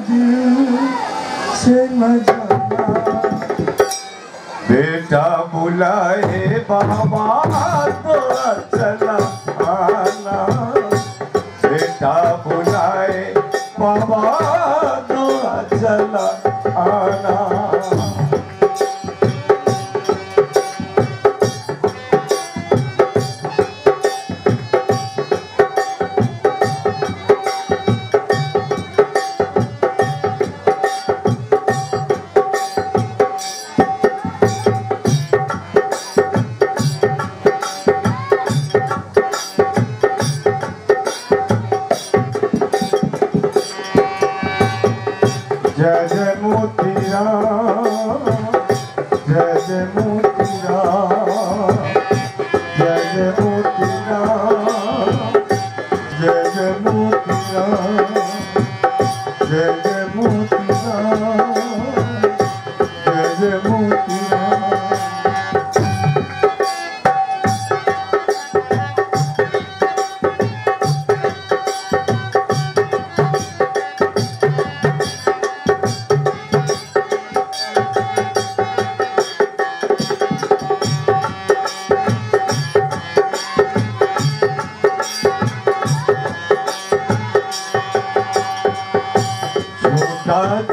दिल से न जाना। बेटा बुलाए बाबा तो चला आना। बेटा बुलाए बाबा तो चला आना। जय जय मोती राम, जय जय मोती राम, जय जय मोती राम, जय जय मोती राम, जय जय मोती राम, जय जय मोती राम।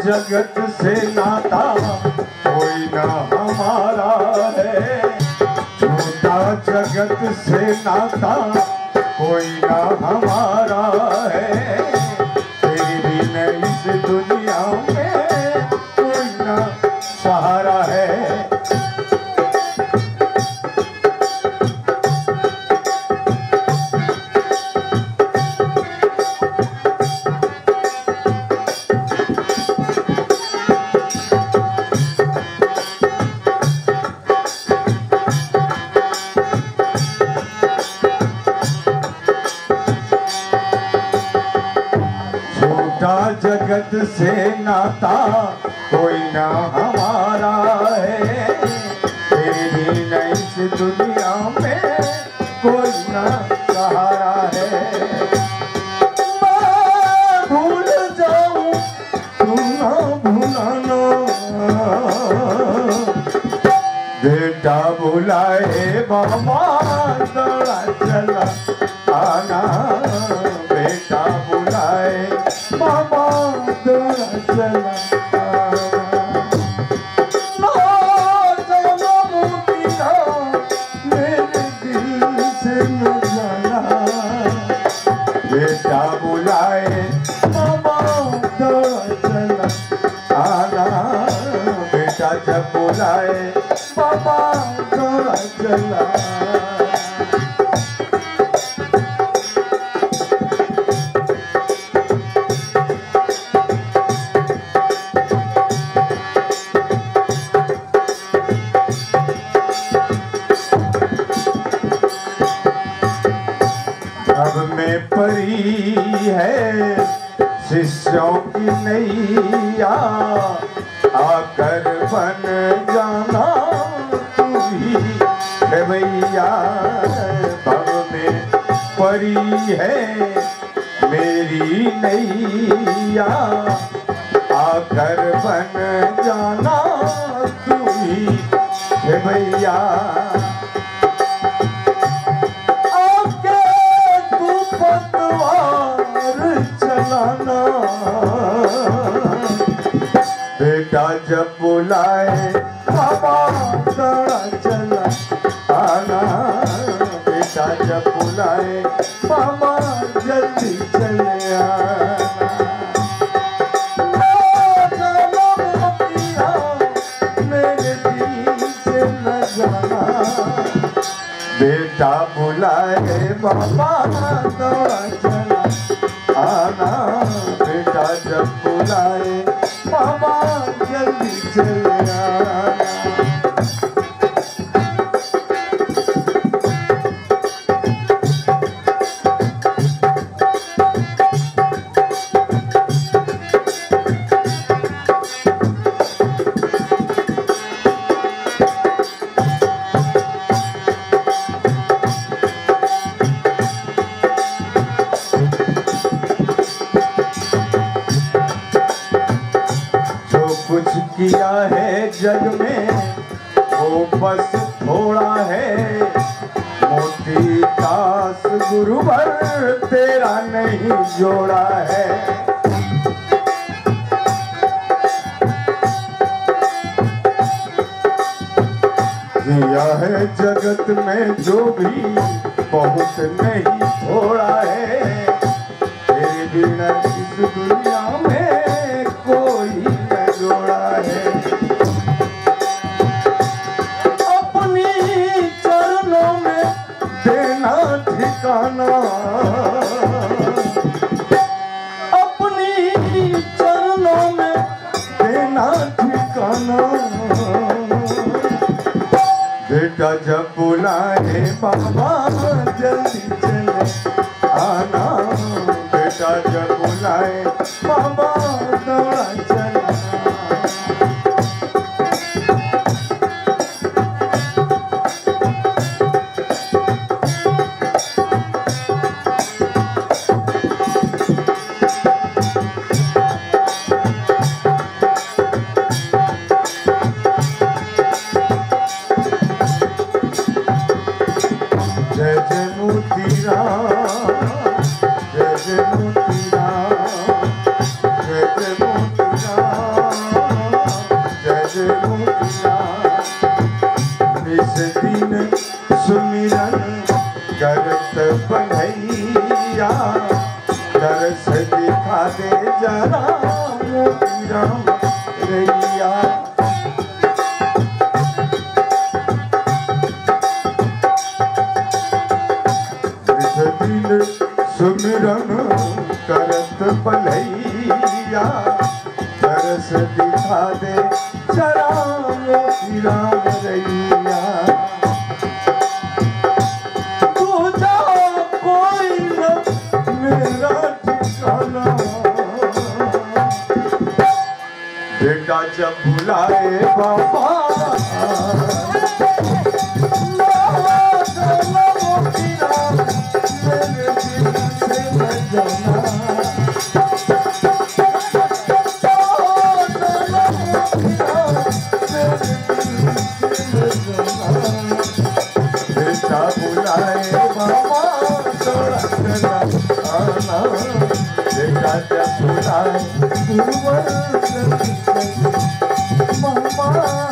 जगत से नाता कोई ना हमारा है। छोटा जगत से नाता कोई ना हमारा है। तेरी बिना इस दुनिया में कोई ना सहारा है। जगत से नाता कोई ना हमारा है। तेरी बिना इस दुनिया में कोई ना सहारा है। मैं भूल जाऊं तू ना भुलाना। बेटा बुलाए बाबा दौड़ा चला आना। बेटा बुलाए बाबा दौड़ा चला आना। ना जाना मोतिया मेरे दिल से न जाना। बेटा बुलाए बाबा दौड़ा चला आना। बेटा जब बुलाए बाबा दौड़ा चला। में परी है शिष्यों की नैया। आकर बन जाना तू ही है भैया। भव में परी है मेरी नैया। आकर बन जाना तू ही है भैया। बेटा जब बुलाए बाबा दौड़ा चला आना। बेटा जब बुलाए बाबा जल्दी चले आना। मेरे दिल से न जाना। बेटा बुलाए बाबा दौड़ा चला आना। बेटा जब बुलाए बाबा जल्दी चले आना। जग में वो बस थोड़ा है। मोती दास गुरुवर तेरा नहीं जोड़ा है। किया है जगत में जो भी बहुत नहीं थोड़ा है। तेरे बिना इस दुनिया में कोई न जोड़ा है। अपनी चरणों में देना ठिकाना, अपनी चरणों में देना ठिकाना। बेटा जब बुलाए बाबा जल्दी चले आना। बेटा जब बुलाए बाबा दौड़ा चला। जय जय मोती राम, जय जय मोती राम, जय जय मोती राम, जय जय मोती राम। इस दिन सुमिरन करत बन्हैया, दरस दिखा दे जरा मोती राम रैया। सुमिरन करत भलैया, तरस दिखा दे जरा मोती राम रैया। तू जा कोई न मेरा ठिकाना। बेटा जब बुलाए बाबा बेटा बुलाए बाबा थोड़ा चला आना। बेटा जब बुलाए गुरुवर बाबा